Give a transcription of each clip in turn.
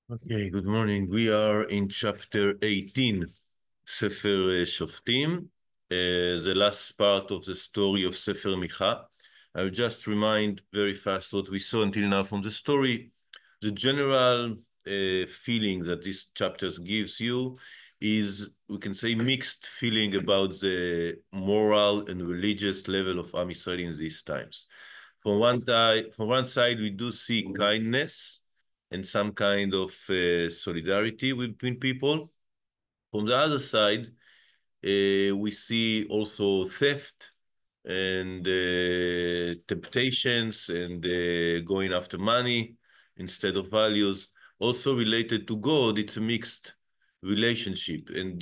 Okay, good morning. We are in chapter 18, Sefer Shoftim, the last part of the story of Sefer Micha. I'll just remind very fast what we saw until now from the story. The general feeling that this chapters gives you is, we can say, mixed feeling about the moral and religious level of Am Yisrael in these times. From one side, we do see kindness and some kind of solidarity between people. From the other side, we see also theft and temptations and going after money instead of values. Also related to God, it's a mixed relationship and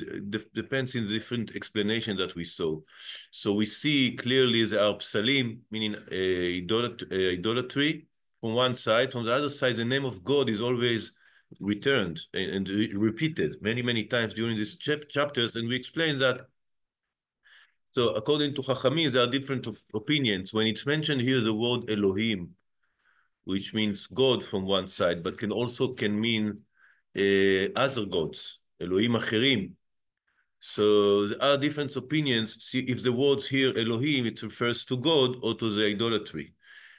depends in the different explanation that we saw. So we see clearly the psalim, meaning idolatry from one side. From the other side, the name of God is always returned and repeated many, many times during these chapters. And we explain that so according to Chachamim, there are different opinions. When it's mentioned here, the word Elohim, which means God from one side, but can mean other gods, Elohim Acherim. So there are different opinions. See, if the words here Elohim, it refers to God or to the idolatry.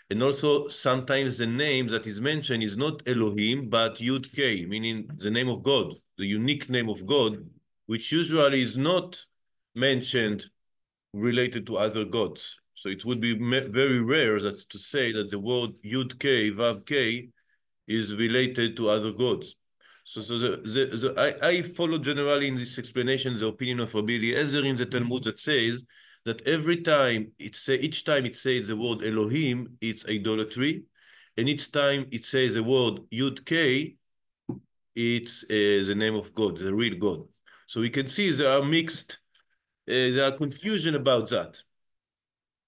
And also sometimes the name that is mentioned is not Elohim, but Yud K, meaning the name of God, the unique name of God, which usually is not mentioned related to other gods. So it would be very rare that's to say that the word Yud K, Vav K is related to other gods. So I follow generally in this explanation the opinion of Rabbi Eliezer in the Talmud that says that each time it says the word Elohim, it's idolatry, and each time it says the word Yud K, it's the name of God, the real God. So we can see there are there are confusion about that.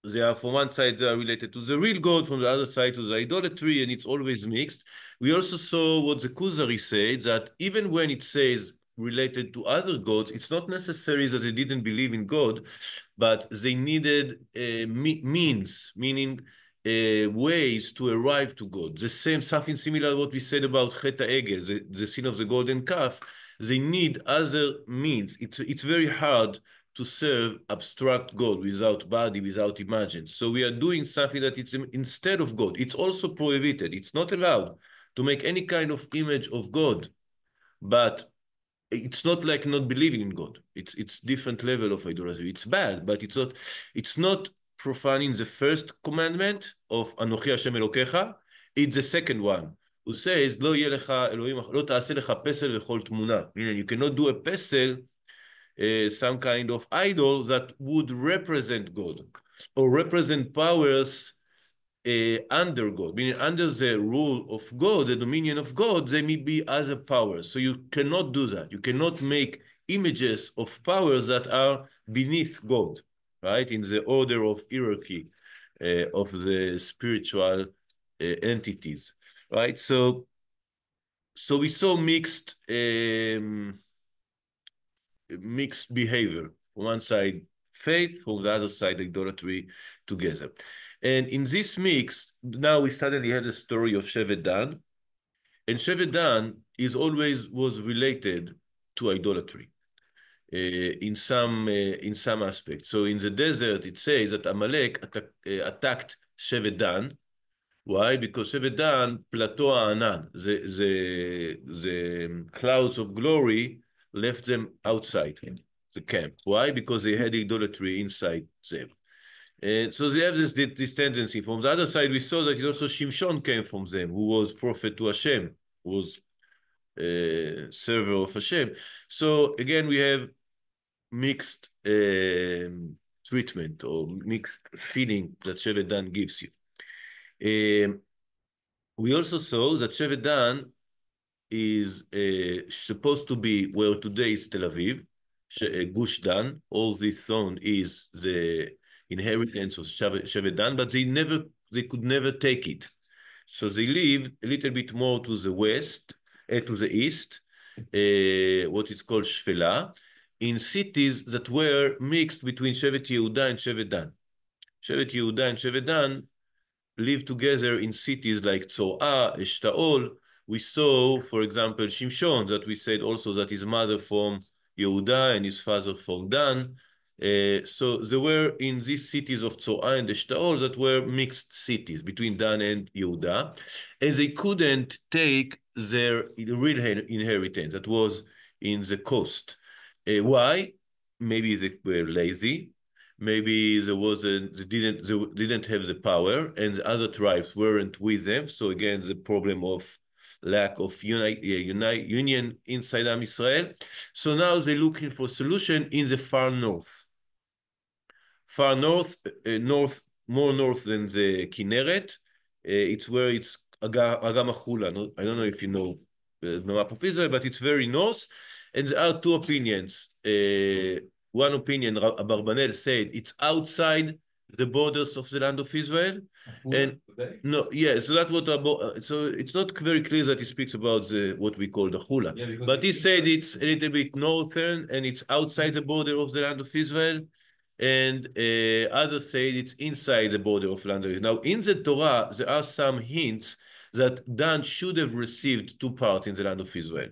They are, from one side, they are related to the real God, from the other side to the idolatry, and it's always mixed. We also saw what the Kuzari said, that even when it says related to other gods, it's not necessary that they didn't believe in God, but they needed means, meaning ways to arrive to God. The same, something similar to what we said about Chet HaEgel, the sin of the golden calf. They need other means. It's very hard to serve abstract God without body, without images. So we are doing something that it's instead of God. It's also prohibited. It's not allowed to make any kind of image of God, but it's not like not believing in God. It's different level of idolatry. It's bad, but it's not profaning the first commandment of Anochi Hashem Elokecha. It's the second one who says, "Lo yeh lecha Elohim, lo ta'aseh lecha pesel v'chol tmuna." Meaning you cannot do a pesel, some kind of idol that would represent God or represent powers under God, meaning under the rule of God, the dominion of God, there may be other powers. So you cannot do that. You cannot make images of powers that are beneath God, right? In the order of hierarchy of the spiritual entities, right? So we saw mixed behavior. From one side, faith, from the other side, idolatry together. And in this mix, now we suddenly had a story of Shevet Dan, and Shevet Dan was related to idolatry in some aspects. So in the desert, it says that Amalek attacked Shevet Dan. Why? Because Shevet Dan, plateau Anan, the clouds of glory left them outside the camp. Why? Because they had idolatry inside them. And so they have this tendency. From the other side, we saw that it also Shimshon came from them, who was prophet to Hashem, who was server of Hashem. So again, we have mixed treatment or mixed feeling that Shevet Dan gives you. We also saw that Shevet Dan is supposed to be where today is Tel Aviv, Gush Dan. All this zone is the inheritance of Shevet Dan, but they could never take it. So they lived a little bit more to the west, to the east, what is called Shfela, in cities that were mixed between Shevet Yehuda and Shevet Dan. Shevet Yehuda and Shevet Dan live together in cities like Tzoa, Eshtaol, We saw, for example, Shimshon, that we said also that his mother from Yehuda and his father from Dan. So there were in these cities of Tzoa and Eshtaol that were mixed cities between Dan and Yehuda, and they couldn't take their real inheritance that was in the coast. Why? Maybe they were lazy. Maybe they didn't have the power, and the other tribes weren't with them. So again, the problem of lack of union inside Am Israel. So now they're looking for solution in the far north. Far north, more north than the Kinneret. It's where it's Agam Achula. I don't know if you know the map of Israel, but it's very north. And there are two opinions. One opinion, Abarbanel said it's outside the borders of the land of Israel. And no, yeah, so that's what about. So it's not very clear that he speaks about what we call the Hula, but he said it's a little bit northern and it's outside the border of the land of Israel, and others say it's inside the border of land of Israel. Now, in the Torah, there are some hints that Dan should have received two parts in the land of Israel.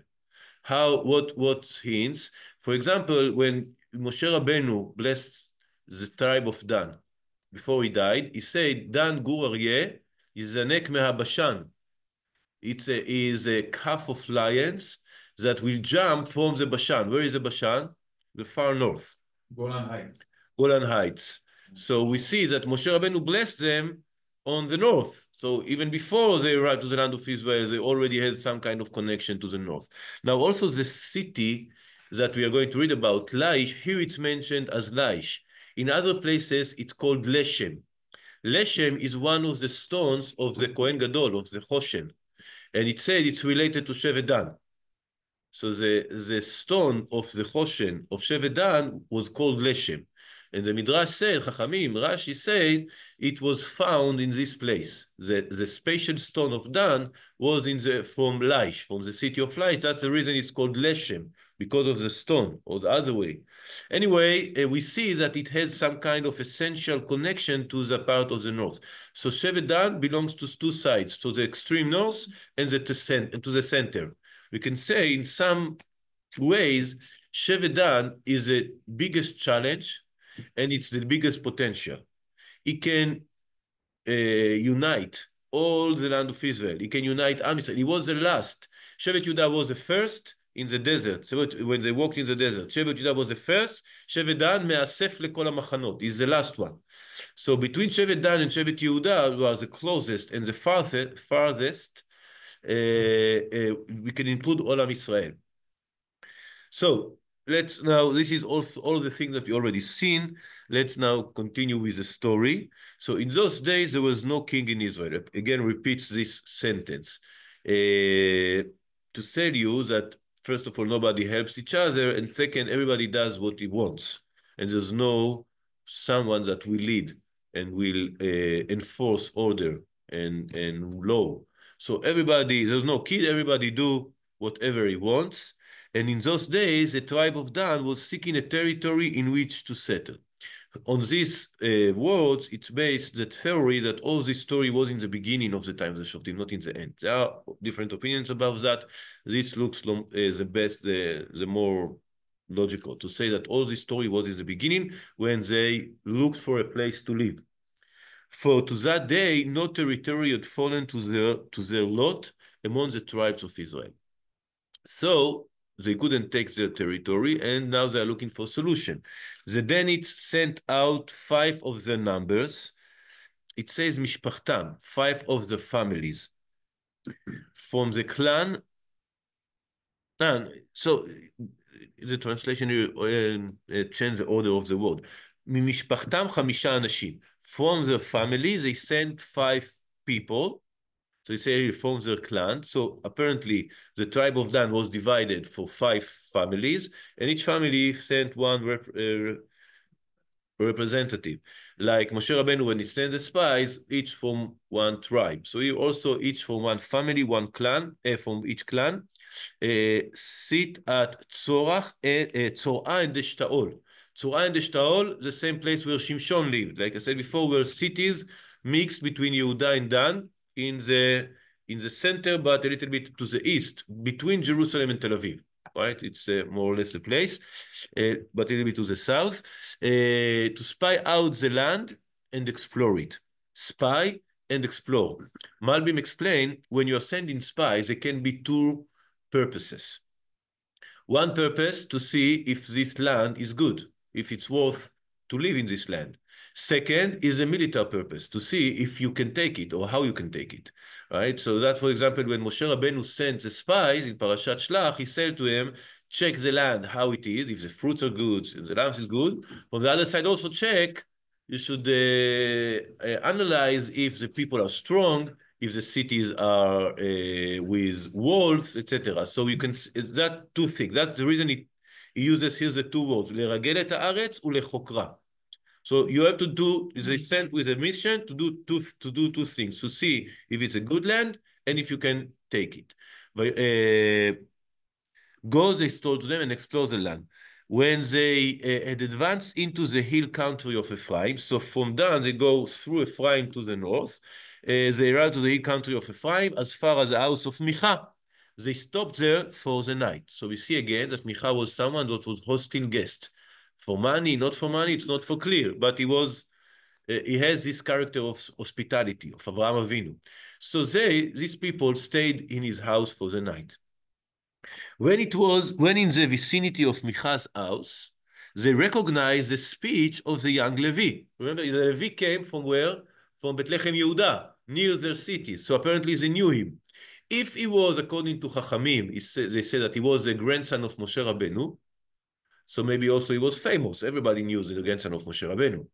What hints? For example, when Moshe Rabbeinu blessed the tribe of Dan, before he died, he said, Dan gur aryeh yizanek mehabashan. Is a calf of lions that will jump from the Bashan. Where is the Bashan? The far north. Golan Heights. Golan Heights. So we see that Moshe Rabbeinu blessed them on the north. So even before they arrived to the land of Israel, they already had some kind of connection to the north. Now also the city that we are going to read about, Laish, here it's mentioned as Laish. In other places, it's called Leshem. Leshem is one of the stones of the Kohen Gadol, of the Choshen. And it said it's related to Shevet Dan. So the stone of the Choshen of Shevet Dan was called Leshem. And the Midrash said, Chachamim, Rashi said, it was found in this place. The special stone of Dan was from Laish, from the city of Laish. That's the reason it's called Leshem, because of the stone, or the other way. Anyway, we see that it has some kind of essential connection to the part of the north. So Shevet Dan belongs to two sides, to the extreme north and to the center. We can say in some ways, Shevet Dan is the biggest challenge and it's the biggest potential. It can unite all the land of Israel. It can unite Am Israel. He was the last. Shevet Yehuda was the first in the desert. So when they walked in the desert, Shevet Yehuda was the first. Shevet Dan me'asef lekol ha'machanot. He's the last one. So between Shevet Dan and Shevet Yehuda was the closest and the farthest. We can include all of Israel. So let's now, this is also all the things that you already seen. Let's now continue with the story. So in those days, there was no king in Israel. Again, repeats this sentence. To tell you that, first of all, nobody helps each other. And second, everybody does what he wants. And there's no someone that will lead and will enforce order and law. So there's no kid, everybody do whatever he wants. And in those days, the tribe of Dan was seeking a territory in which to settle. On these words, it's based the theory that all this story was in the beginning of the times of Shoftim, not in the end. There are different opinions about that. This looks the best, the more logical, to say that all this story was in the beginning when they looked for a place to live. For to that day, no territory had fallen to their lot among the tribes of Israel. So they couldn't take their territory, and now they're looking for a solution. The Danites sent out 5 of their numbers. It says Mishpachtam, 5 of the families. From the clan, and so the translation changed the order of the word. Mishpachtam 5 anashim. From the family, they sent 5 people. So they say from their clan. So apparently the tribe of Dan was divided for 5 families, and each family sent one representative. Like Moshe Rabbeinu, when he sent the spies, each from one tribe. So he also each from one family, one clan, from each clan, sit at Tzorah and Eshtaol. Tzorah and Eshtaol, the same place where Shimshon lived. Like I said before, were cities mixed between Yehuda and Dan in the in the center, but a little bit to the east, between Jerusalem and Tel Aviv. Right, it's more or less the place, but a little bit to the south, to spy out the land and explore it. Spy and explore. Malbim explained when you're sending spies, there can be two purposes. One purpose, to see if this land is good, if it's worth to live in this land. Second is a military purpose, to see if you can take it or how you can take it, right? So that, for example, when Moshe Rabbeinu sent the spies in Parashat Shlach, he said to him, check the land, how it is, if the fruits are good, if the land is good. On the other side, also check, you should analyze if the people are strong, if the cities are with walls, etc. So you can, that two things. That's the reason he uses here the two words, לרגל את הארץ ולחוקרה. So you have to do, they sent with a mission to do two things, to see if it's a good land and if you can take it. Go, they told them, and explore the land. When they had advanced into the hill country of Ephraim, so from Dan they go through Ephraim to the north, they arrived to the hill country of Ephraim as far as the house of Micha. They stopped there for the night. So we see again that Micha was someone that was hosting guests. For money, not for money, it's not for clear, but he has this character of hospitality, of Avraham Avinu. So these people stayed in his house for the night. When in the vicinity of Micha's house, they recognized the speech of the young Levi. Remember, the Levi came from where? From Bethlehem Yehuda, near their city. So apparently they knew him. If he was, according to Chachamim, they said that he was the grandson of Moshe Rabbeinu, so maybe also he was famous. Everybody knew the grandson of Moshe Rabbeinu.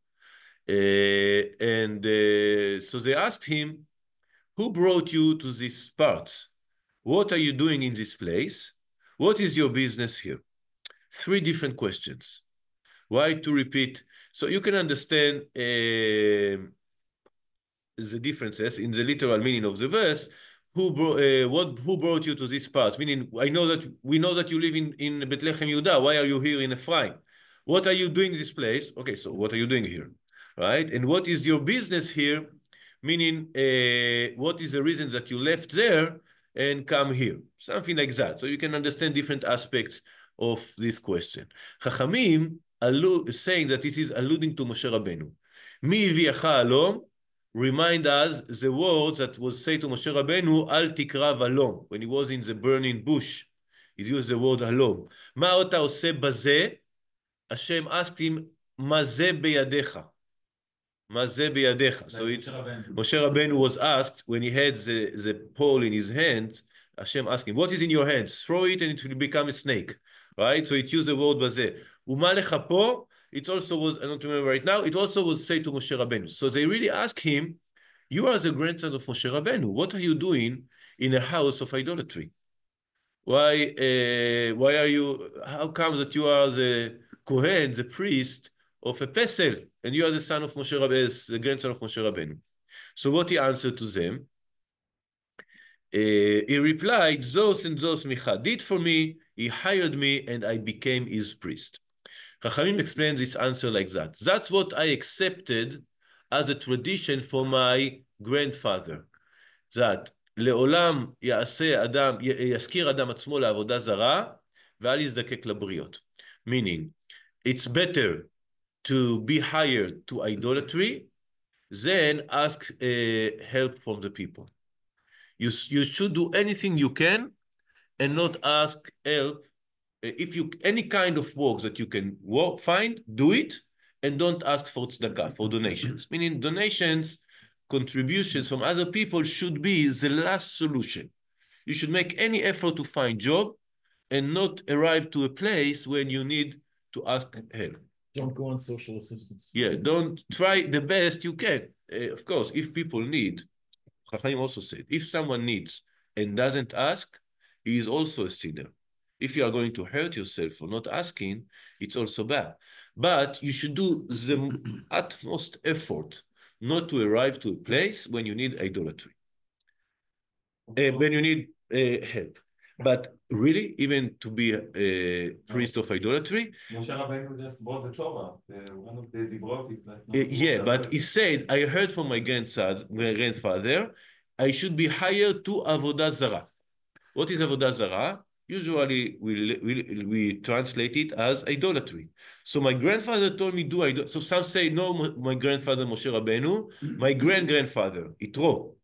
So they asked him, who brought you to this part? What are you doing in this place? What is your business here? Three different questions. Why to repeat? So you can understand the differences in the literal meaning of the verse. Who brought you to this part? Meaning, we know that you live in Bethlehem Yehuda. Why are you here in Ephraim? What are you doing in this place? Okay, so what are you doing here? Right? And what is your business here? Meaning, what is the reason that you left there and come here? Something like that. So you can understand different aspects of this question. Chachamim saying that this is alluding to Moshe Rabbeinu. Mi hiviacha alom, remind us the words that was said to Moshe Rabbeinu, al tikra valom, when he was in the burning bush. He used the word halom. Ma ota oseh bazeh? Hashem asked him, ma ze beyadecha? Ma ze beyadecha? So it's Moshe Rabbeinu was asked when he had the pole in his hands. Hashem asked him, what is in your hands? Throw it and it will become a snake. Right? So it used the word bazeh. Uma lecha po? It also was, I don't remember right now, it also was said to Moshe Rabbeinu. So they really asked him, you are the grandson of Moshe Rabbeinu. What are you doing in a house of idolatry? Why are you, how come that you are the Kohen, the priest of a Pesel, and you are the son of Moshe Rabbeinu, the grandson of Moshe Rabbeinu? So what he answered to them? He replied, those and those Micha did for me, he hired me, and I became his priest. Chachamim explains this answer like that. That's what I accepted as a tradition for my grandfather. That לעולם יזכיר אדם עצמו לעבודה זרה, ואל יזדקק לבריות. Meaning, it's better to be hired to idolatry than ask help from the people. You should do anything you can and not ask help. If you any kind of work that you can find, do it, and don't ask for tzedakah, for donations. Meaning donations, contributions from other people should be the last solution. You should make any effort to find job and not arrive to a place when you need to ask help. Don't go on social assistance. Yeah, don't try the best you can. Of course, if people need, Chachamim also said, if someone needs and doesn't ask, he is also a sinner. If you are going to hurt yourself for not asking, it's also bad. But you should do the utmost effort not to arrive to a place when you need idolatry, when you need help. But really, even to be a priest of idolatry. Moshe Rabbeinu just brought the Torah. One of the Dibrot is like. Yeah, but he said, I heard from my grandfather, I should be hired to Avodah Zarah. What is Avodah Zarah? Usually we translate it as idolatry. So my grandfather told me do idolatry. So some say, no, my grandfather Moshe Rabbeinu, my great-grandfather, Yitro.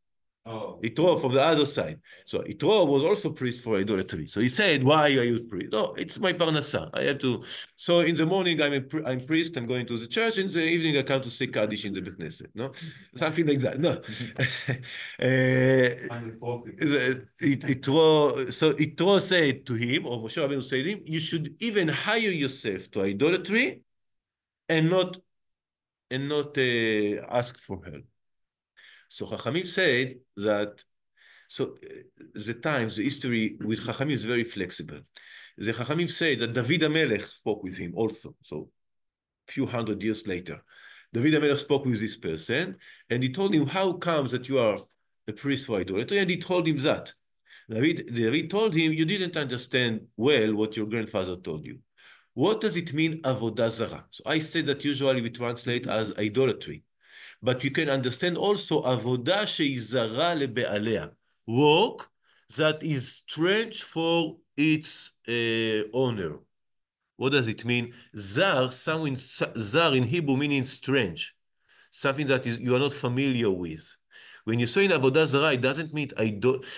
Oh. Yitro from the other side. So Yitro was also priest for idolatry. So he said, why are you priest? No, it's my parnasa. I have to. So in the morning I'm priest. I'm going to the church. In the evening I come to say Kaddish in the Beit Knesset. No, something like that. No. So Yitro said to him, or Moshe Rabbeinu said to him, you should even hire yourself to idolatry, and not ask for help. So Chachamim said that. So the history with Chachamim is very flexible. The Chachamim say that David HaMelech spoke with him also. So a few hundred years later, David HaMelech spoke with this person, and he told him, how comes that you are a priest for idolatry? And he told him that. David told him, you didn't understand well what your grandfather told you. What does it mean, Avodah Zarah? So I said that usually we translate as idolatry. But you can understand also Avodah she'izara lebe'alea, work that is strange for its owner. What does it mean? Zar, zar in Hebrew meaning strange, something that is you are not familiar with. When you say in Avodah Zarah, it doesn't mean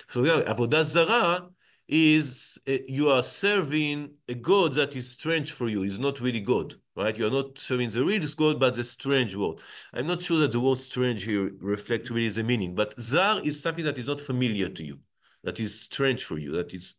so yeah, Avodah Zarah is you are serving a God that is strange for you, is not really God, right? You are not serving the real God, but the strange word. I'm not sure that the word strange here reflects really the meaning, but Zar is something that is not familiar to you, that is strange for you, that is.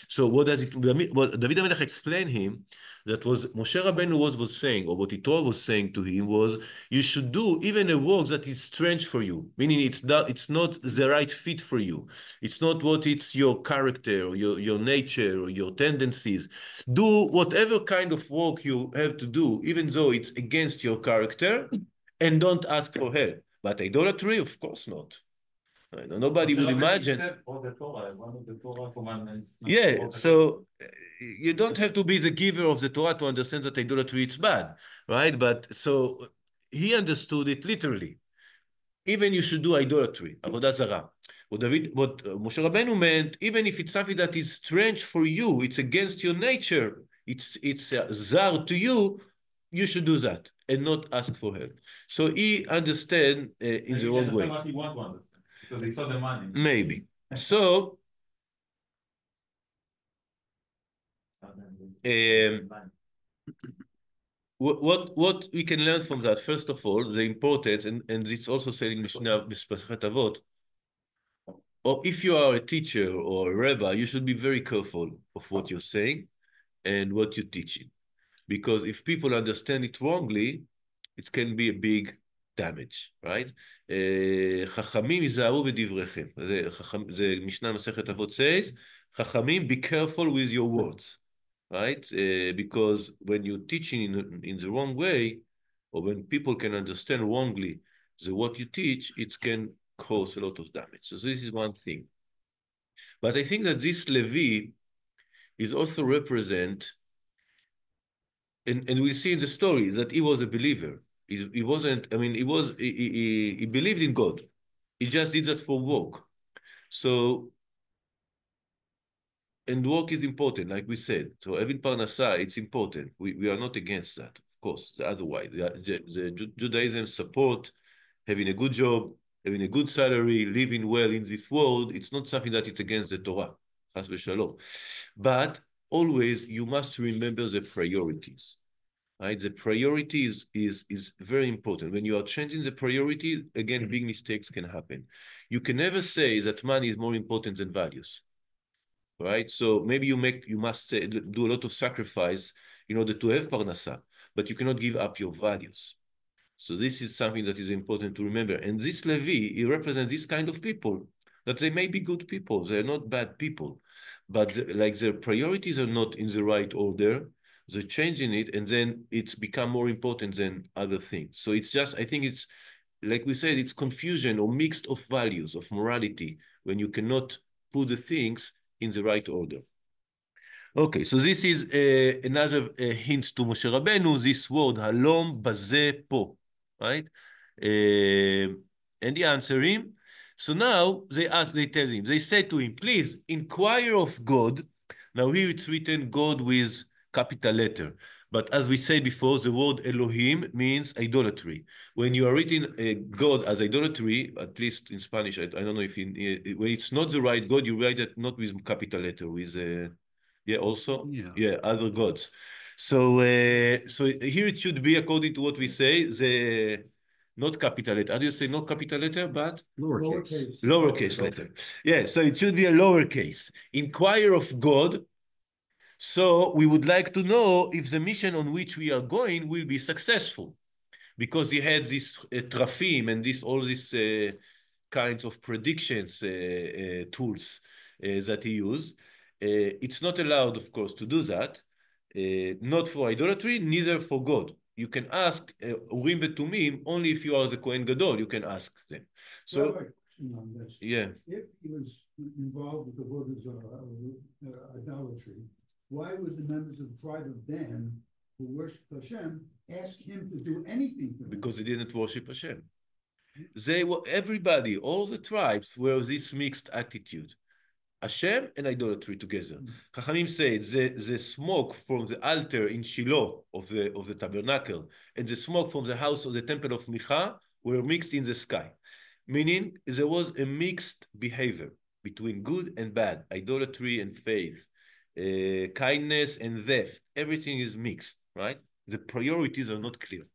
So what does it? What David HaMelech explained him that was Moshe Rabbeinu was saying, or what Yitro was saying to him was, you should do even a work that is strange for you, meaning it's not the right fit for you. It's not what it's your character, or your nature, or your tendencies. Do whatever kind of work you have to do, even though it's against your character, and don't ask for help. But idolatry, of course not. Nobody would imagine. One of the Torah commandments. Yeah, so you don't have to be the giver of the Torah to understand that idolatry is bad, right? But so he understood it literally. Even you should do idolatry, Avodah Zarah. What Moshe Rabbeinu meant, even if it's something that is strange for you, it's against your nature, it's zar to you, you should do that and not ask for help. So he understand in the wrong way. What he want to understand, because they saw the money. Maybe. So what we can learn from that, first of all, the importance, and it's also said in Mishnah Masechet Avot, or if you are a teacher or a rabbi, you should be very careful of what you're saying and what you're teaching. Because if people understand it wrongly, it can be a big damage, right? Chachamim izaharu v'divrechem. The Mishnah Masechet Avot says, Chachamim, be careful with your words, right? Because when you're teaching in the wrong way, or when people can understand wrongly what you teach, it can cause a lot of damage. So this is one thing. But I think that this Levi is also represent, and we see in the story that he was a believer. He wasn't, I mean, he believed in God. He just did that for work. So, and work is important, like we said. So having parnasa, it's important. We are not against that, of course. Otherwise, the Judaism support having a good job, having a good salary, living well in this world. It's not something that it's against the Torah, chas v'shalom. But always you must remember the priorities. Right? The priority is very important. When you are changing the priority, again, big mistakes can happen. You can never say that money is more important than values. Right? So maybe you must do a lot of sacrifice in order to have parnasa, but you cannot give up your values. So this is something that is important to remember. And this Levi, he represents this kind of people, that they may be good people, they're not bad people, but like their priorities are not in the right order, they're changing it, and then it's become more important than other things. So it's just, I think it's, like we said, it's confusion or mixed of values, of morality, when you cannot put the things in the right order. Okay, so this is another hint to Moshe Rabbeinu, this word, halom bazeh po, right? And he answered him. So now they tell him, they say to him, please inquire of God. Now here it's written God with capital letter. But as we said before, the word Elohim means idolatry. When you are reading God as idolatry, at least in Spanish, I don't know if when it's not the right God, you write it not with capital letter, with other gods. So here it should be according to what we say, the not capital letter. How do you say not capital letter, but lowercase letter. Yeah, so it should be a lowercase. Inquire of God. So we would like to know if the mission on which we are going will be successful, because he had this trafim and all these kinds of predictions tools that he used. It's not allowed, of course, to do that. Not for idolatry, neither for God. You can ask Urim Tumim only if you are the Kohen Gadol. You can ask them. So, on this. yeah. If he was involved with the Buddha's idolatry, why would the members of the tribe of Dan, who worship Hashem, ask him to do anything for them? Because they didn't worship Hashem. They were everybody, all the tribes were this mixed attitude. Hashem and idolatry together. Chachamim say the smoke from the altar in Shiloh of the tabernacle and the smoke from the house of the temple of Micha were mixed in the sky. Meaning there was a mixed behavior between good and bad, idolatry and faith, kindness and theft. Everything is mixed, right? The priorities are not clear.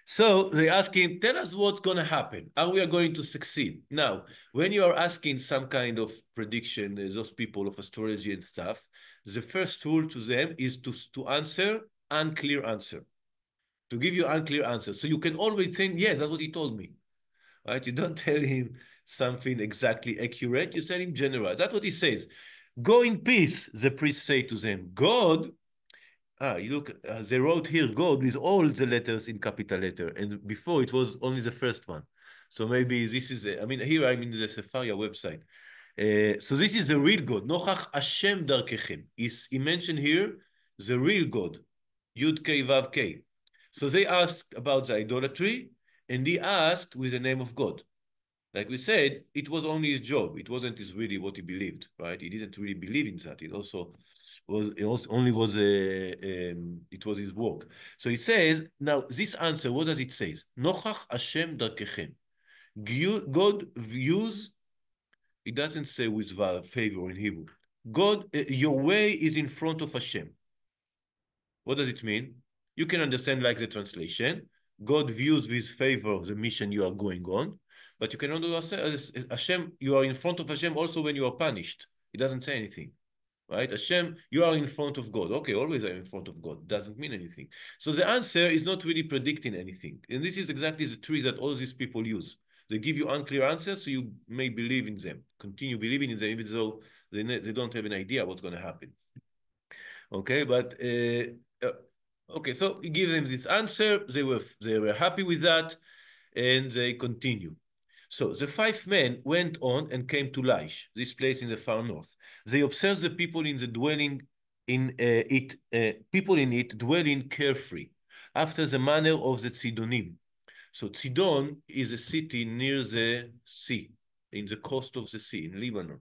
So they ask him, tell us what's going to happen. Are we going to succeed? Now, when you are asking some kind of prediction, those people of astrology and stuff, the first rule to them is to answer unclear answer, to give you unclear answer. So you can always think, yeah, that's what he told me, right? You don't tell him something exactly accurate. You tell him general. That's what he says. Go in peace, the priests say to them. God, you look, they wrote here God with all the letters in capital letter, and before it was only the first one. So maybe this is, here I'm in the Sefaria website. So this is the real God. Nochach Hashem darkechem. He mentioned here the real God, Yud Kei Vav Kei. So they asked about the idolatry, and he asked with the name of God. Like we said, it was only his job. It wasn't really what he believed, right? He didn't really believe in that. It was his work. So he says, now this answer, what does it say? Nochach Hashem darkechem. God views, it doesn't say with favor in Hebrew. God, your way is in front of Hashem. What does it mean? You can understand like the translation. God views with favor the mission you are going on. But you can understand Hashem, you are in front of Hashem also when you are punished. It doesn't say anything, right? Hashem, you are in front of God. Okay, always I'm in front of God. Doesn't mean anything. So the answer is not really predicting anything. And this is exactly the trick that all these people use. They give you unclear answers, so you may believe in them. Continue believing in them, even though they don't have an idea what's going to happen. Okay, but okay, so he gives them this answer. They were happy with that, and they continue. So the 5 men went on and came to Laish, this place in the far north. They observed the people in the dwelling people in it dwelling carefree, after the manner of the Tzidonim. So Tzidon is a city near the sea, in the coast of the sea, in Lebanon.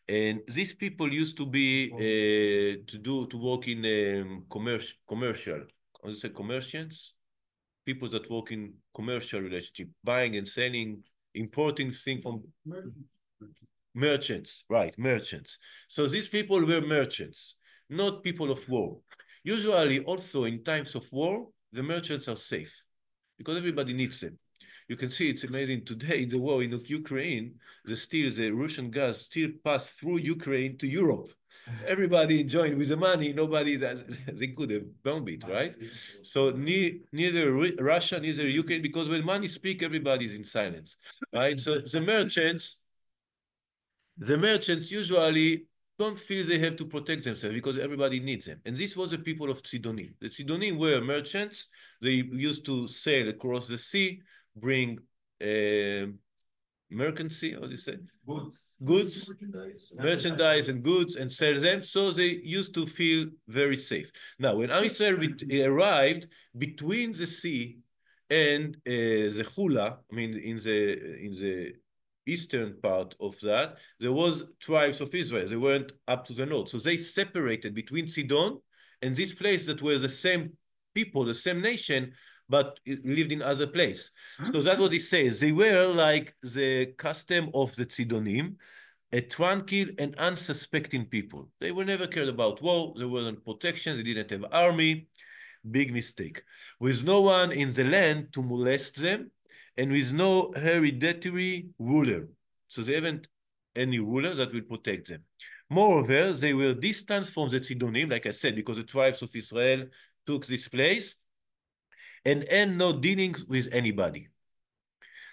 And these people used to be to work in commercial. How do you say commerciants? People that work in commercial relationship, buying and selling, importing things from merchants, right? Merchants. So these people were merchants, not people of war. Usually, also in times of war, the merchants are safe because everybody needs them. You can see it's amazing today in the war in Ukraine, the Russian gas still pass through Ukraine to Europe. Everybody enjoying with the money, nobody they could have bombed it, right? So neither Russia, neither Ukraine, because when money speaks, everybody's in silence, right? So the merchants usually don't feel they have to protect themselves because everybody needs them. And this was the people of Tzidonim. The Tzidonim were merchants. They used to sail across the sea, bring mercancy, how do you say? Goods, merchandise and goods, and sell them. So they used to feel very safe. Now, when Israel arrived between the sea and the Chula, I mean, in the eastern part of that, there was tribes of Israel. They weren't up to the north. So they separated between Sidon and this place that were the same people, the same nation, but it lived in other place. So that's what he says. They were like the custom of the Sidonim, a tranquil and unsuspecting people. They were never cared about war. They weren't protection. They didn't have army. Big mistake. With no one in the land to molest them, and with no hereditary ruler. So they haven't any ruler that will protect them. Moreover, they were distant from the Sidonim, like I said, because the tribes of Israel took this place, and had no dealings with anybody.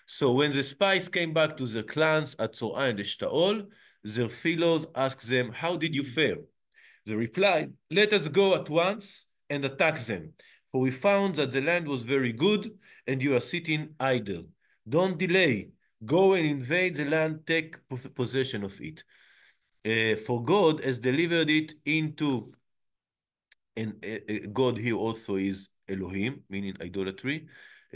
So when the spies came back to their clans at Zorah and Eshtaol, their fellows asked them, how did you fare? They replied, let us go at once and attack them, for we found that the land was very good and you are sitting idle. Don't delay. Go and invade the land, take possession of it. For God has delivered it into, and God here also is Elohim, meaning idolatry.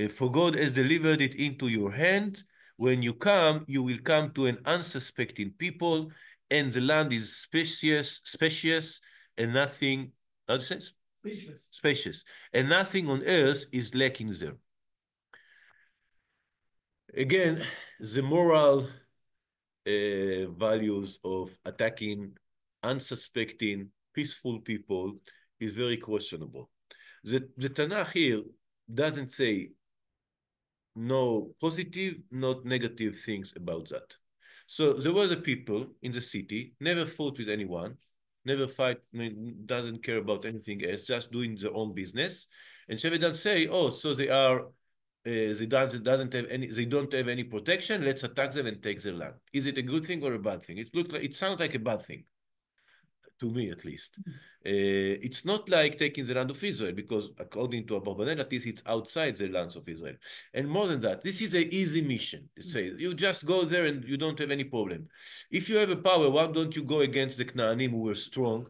For God has delivered it into your hand. When you come, you will come to an unsuspecting people, and the land is spacious, and nothing, how do you say? Speechless. Spacious, and nothing on earth is lacking there. Again, the moral values of attacking unsuspecting, peaceful people is very questionable. The Tanakh here doesn't say no positive, not negative things about that. So there were the people in the city, never fought with anyone, never fight, doesn't care about anything else, just doing their own business. And Shevedan say, oh, so they are, they don't have any protection. Let's attack them and take their land. Is it a good thing or a bad thing? It sounds like a bad thing, to me at least. It's not like taking the land of Israel, because according to Abarbanel, at least it's outside the lands of Israel. And more than that, this is an easy mission. It says, you just go there and you don't have any problem. If you have a power, why don't you go against the Knaanim who were strong,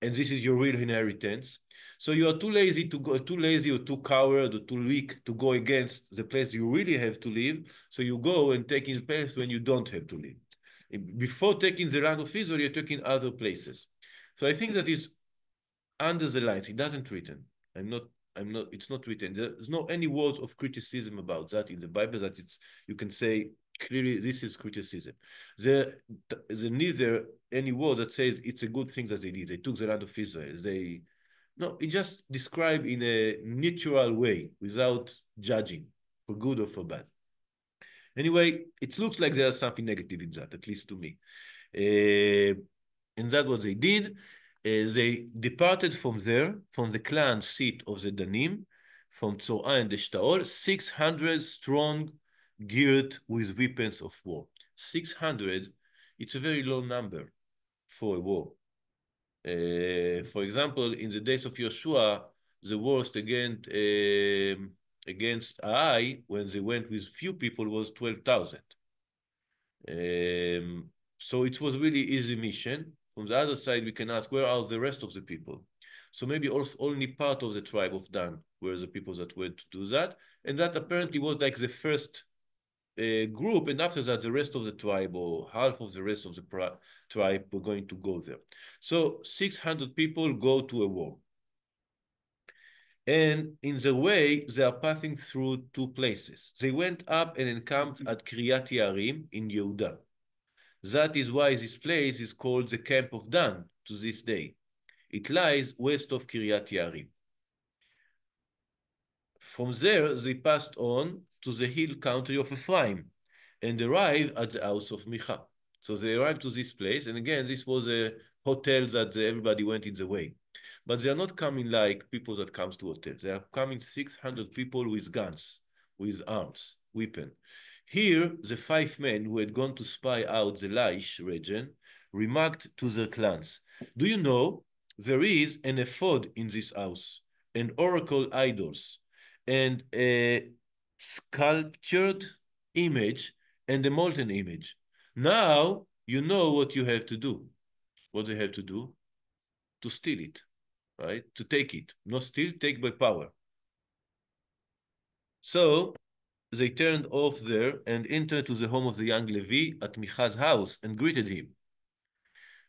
and this is your real inheritance? So you are too lazy to go, too lazy or too coward or too weak to go against the place you really have to live. So you go and take in the place when you don't have to live. Before taking the land of Israel, you're taking other places. So I think that is under the lines. It doesn't written. It's not written. There's no any words of criticism about that in the Bible that you can say clearly this is criticism. There neither any word that says it's a good thing that they did. They took the land of Israel. It just described in a natural way without judging for good or for bad. Anyway, it looks like there's something negative in that, at least to me. And that's what they did. They departed from there, from the clan seat of the Danim, from Tzorah and Eshtaol, 600 strong, geared with weapons of war. 600, it's a very low number for a war. For example, in the days of Joshua, the worst against Ai, when they went with few people, was 12,000. So it was really easy mission. From the other side, we can ask, where are the rest of the people? So maybe also only part of the tribe of Dan were the people that went to do that. And that apparently was like the first group. And after that, the rest of the tribe or half of the rest of the tribe were going to go there. So 600 people go to a war. And in the way, they are passing through two places. They went up and encamped at Kriyat Yarim in Yehuda. That is why this place is called the Camp of Dan to this day. It lies west of Kiryat Yarim. From there, they passed on to the hill country of Ephraim and arrived at the house of Micha. So they arrived to this place, and again, this was a hotel that everybody went in the way. But they are not coming like people that comes to hotels. They are coming 600 people with guns, with arms, weapons. Here, the 5 men who had gone to spy out the Laish region remarked to their clans, do you know, there is an ephod in this house, an oracle idols, and a sculptured image and a molten image. Now you know what you have to do. What they have to do? To steal it, right? To take it. Not steal, take by power. So they turned off there and entered to the home of the young Levi at Micha's house and greeted him.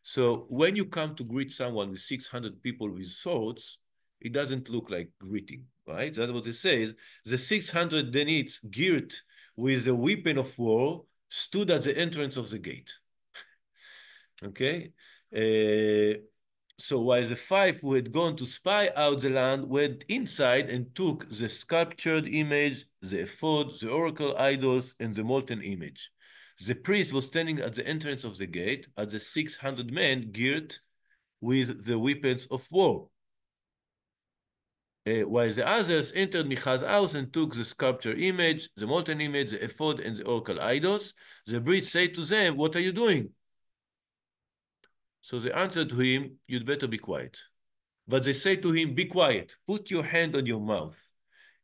So when you come to greet someone with 600 people with swords, it doesn't look like greeting, right? That's what it says. The 600 Danites geared with a weapon of war stood at the entrance of the gate. Okay? So while the 5 who had gone to spy out the land went inside and took the sculptured image, the ephod, the oracle idols, and the molten image. The priest was standing at the entrance of the gate at the 600 men geared with the weapons of war. While the others entered Micha's house and took the sculptured image, the molten image, the ephod, and the oracle idols, the priest said to them, "What are you doing?" So they answered to him, "You'd better be quiet." But they say to him, "Be quiet, put your hand on your mouth.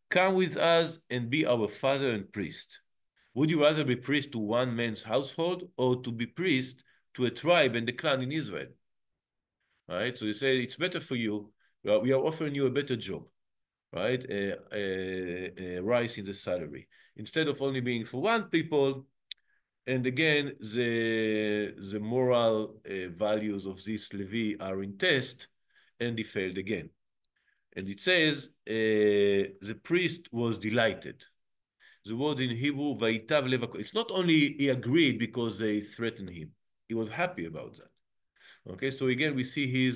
Come with us and be our father and priest. Would you rather be priest to one man's household or to be priest to a tribe and a clan in Israel?" Right? So they say, "It's better for you. We are offering you a better job, right? Rise in the salary. Instead of only being for one people." And again, the moral values of this Levi are in test, and he failed again. And it says, the priest was delighted. The word in Hebrew, "Vaitav lev." It's not only he agreed because they threatened him. He was happy about that. Okay, so again, we see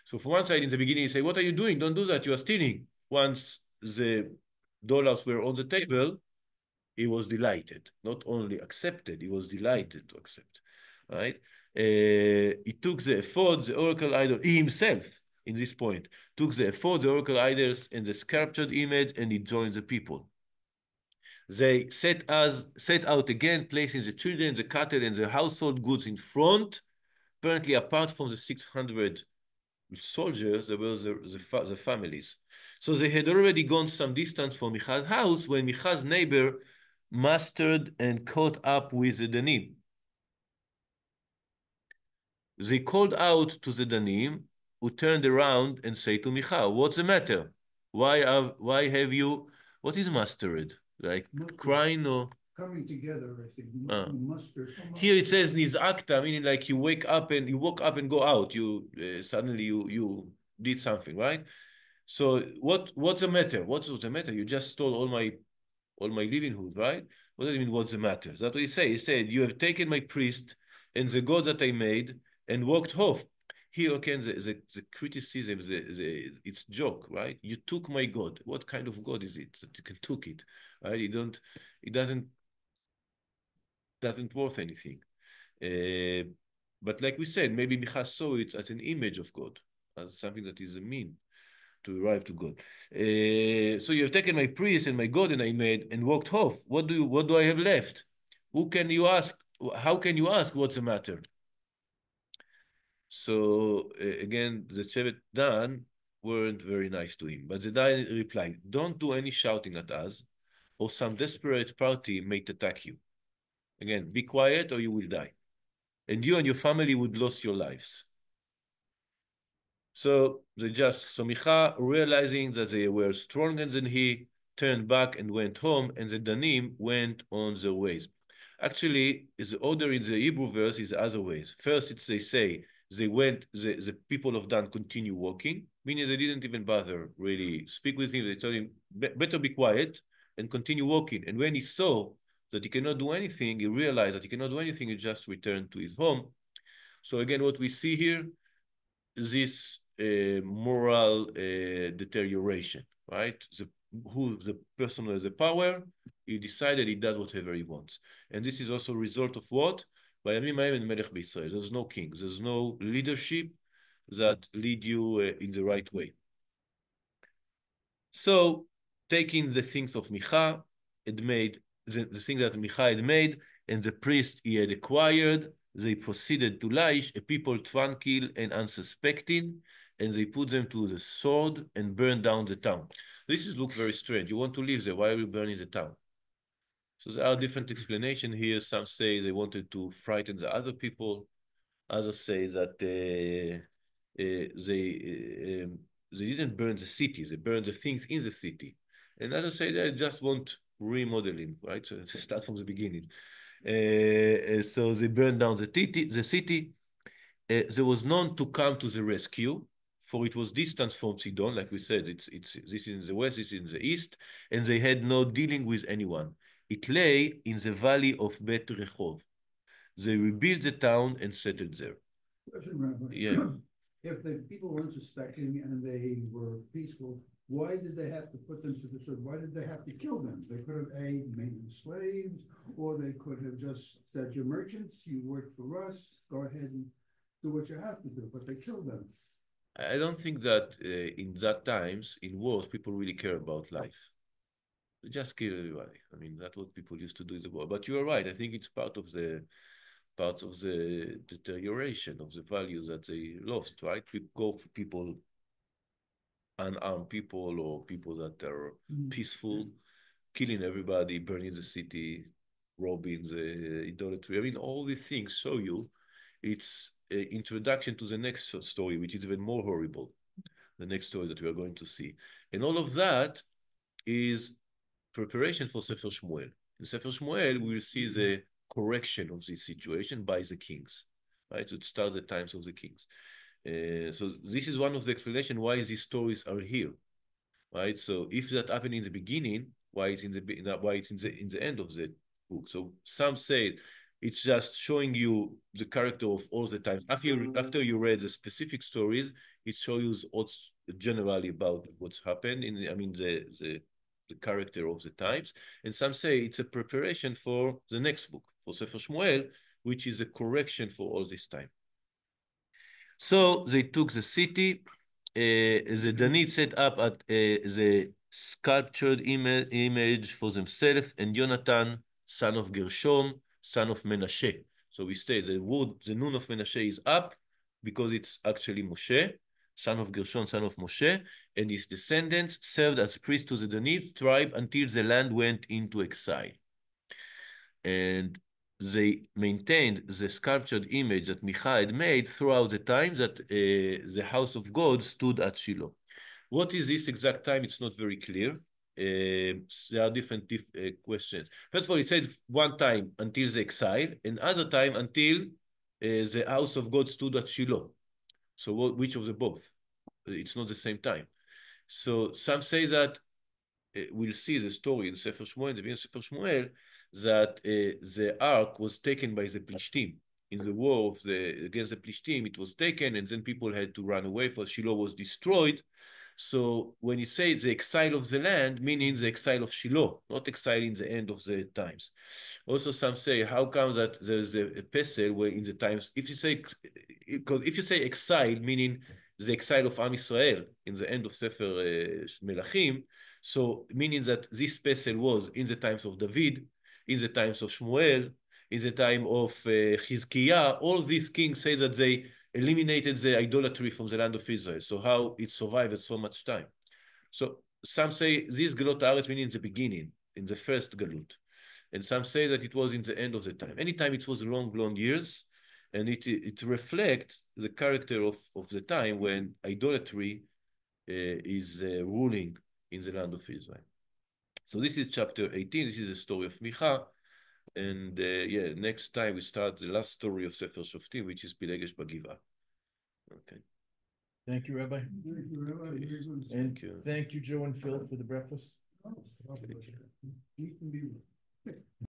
so for one side, in the beginning, he say, "What are you doing? Don't do that. You are stealing." Once the dollars were on the table, he was delighted. Not only accepted, he was delighted to accept, right? He took the ephod, the oracle idol, he himself, in this point, took the ephod, the oracle idols, and the sculptured image, and he joined the people. They set out again, placing the children, the cattle, and the household goods in front. Apparently, apart from the 600 soldiers, there were the families. So they had already gone some distance from Micha's house when Micha's neighbor mustered and caught up with the Danim. They called out to the Danim, who turned around and said to Micha, "What's the matter? Why have you, what is mustered? Like crying or?" Coming together, I think, muster. Here it says nizakta, meaning like you woke up and go out. You suddenly you did something, right? So what's the matter? What's the matter? You just stole all my livelihood, right? What does it mean? What's the matter? That's what he said. He said, "You have taken my priest and the God that I made and walked off." Here again, the criticism, it's joke, right? You took my God. What kind of God is it that you can took it, right? It doesn't worth anything. But like we said, maybe Micha saw it as an image of God, as something that is a mean to arrive to God. So you have taken my priest and my God and I made and walked off. What do I have left? Who can you ask? How can you ask what's the matter? So again, the Shevet Dan weren't very nice to him. But the Dan replied, "Don't do any shouting at us, or some desperate party may attack you. Again, be quiet or you will die. And you and your family would lose your lives." So Micha, realizing that they were stronger than he, turned back and went home, and the Danim went on their ways. Actually, the order in the Hebrew verse is the other ways. First, they say the people of Dan continue walking, meaning they didn't even bother really speak with him. They told him, "Better be quiet and continue walking." And when he saw that he cannot do anything, he realized that he cannot do anything, he just returned to his home. So again, what we see here, this moral deterioration, right? The person who has the power, he decided he does whatever he wants. And this is also a result of what? There's no king, there's no leadership that lead you in the right way. So, taking the things of Micha, had made, the thing that Micha had made, and the priest he had acquired, they proceeded to Laish, a people tranquil and unsuspecting, and they put them to the sword and burned down the town. This looks very strange. You want to live there, why are you burning the town? So there are different explanations here. Some say they wanted to frighten the other people. Others say that they didn't burn the city, they burned the things in the city. And others say they just want remodeling, right? So start from the beginning. So they burned down the city. There was none to come to the rescue, for it was distant from Sidon, like we said, it's this is in the west, this is in the east, and they had no dealing with anyone. It lay in the valley of Bet Rehov. They rebuilt the town and settled there. Question, Rabbi. Yeah. If the people weren't suspecting and they were peaceful, why did they have to put them to the sword? Why did they have to kill them? They could have made them slaves, or they could have just said, "You're merchants, you work for us, go ahead and do what you have to do," but they killed them. I don't think that in that times, in wars, people really care about life. They just kill everybody. I mean, that's what people used to do in the war. But you are right. I think it's part of the deterioration of the values that they lost, right? We go for people, unarmed people, or people that are peaceful, killing everybody, burning the city, robbing the idolatry. I mean, all these things show you it's an introduction to the next story, which is even more horrible, the next story that we are going to see. And all of that is preparation for Sefer Shmuel. In Sefer Shmuel, we will see the correction of this situation by the kings, right? So it starts the times of the kings. So this is one of the explanations why these stories are here, right? So if that happened in the beginning, why it's in the end of the book? So some say it's just showing you the character of all the times. After you read the specific stories, it shows you what's generally about what's happened the character of the times. And some say it's a preparation for the next book, for Sefer Shmuel, which is a correction for all this time. So they took the city. The Danit set up at the sculptured image for themselves, and Jonathan, son of Gershom, son of Menashe. So we say the nun of Menashe is up because it's actually Moshe, son of Gershom, son of Moshe, and his descendants served as priests to the Danit tribe until the land went into exile. And they maintained the sculptured image that Micha had made throughout the time that the house of God stood at Shiloh. What is this exact time? It's not very clear. There are different questions. First of all, it said one time until the exile, and other time until the house of God stood at Shiloh. So which of the both? It's not the same time. So some say that we'll see the story in Sefer Shmuel, the beginning of Sefer Shmuel, that the ark was taken by the Plishtim. In the war against the Plishtim, it was taken, and then people had to run away, for Shiloh was destroyed. So when you say the exile of the land, meaning the exile of Shiloh, not exile in the end of the times. Also, some say, how come that there's a pesel where in the times, if you say exile, meaning the exile of Am Israel in the end of Sefer Melachim, so meaning that this pesel was in the times of David, in the times of Shmuel, in the time of Chizkiah, all these kings say that they eliminated the idolatry from the land of Israel. So how it survived so much time? So some say this Galut Haaretz meaning in the beginning, in the first Galut. And some say that it was in the end of the time. Anytime it was long, long years, and it reflects the character of the time when idolatry is ruling in the land of Israel. So this is chapter 18. This is the story of Micha. And yeah, next time we start the last story of Sefer Shoftim, which is Pilegesh Bagiva. Okay. Thank you, Rabbi. Thank you, Rabbi. Very good. And Thank you. thank you, Joe and Phil, for the breakfast. Oh, you can be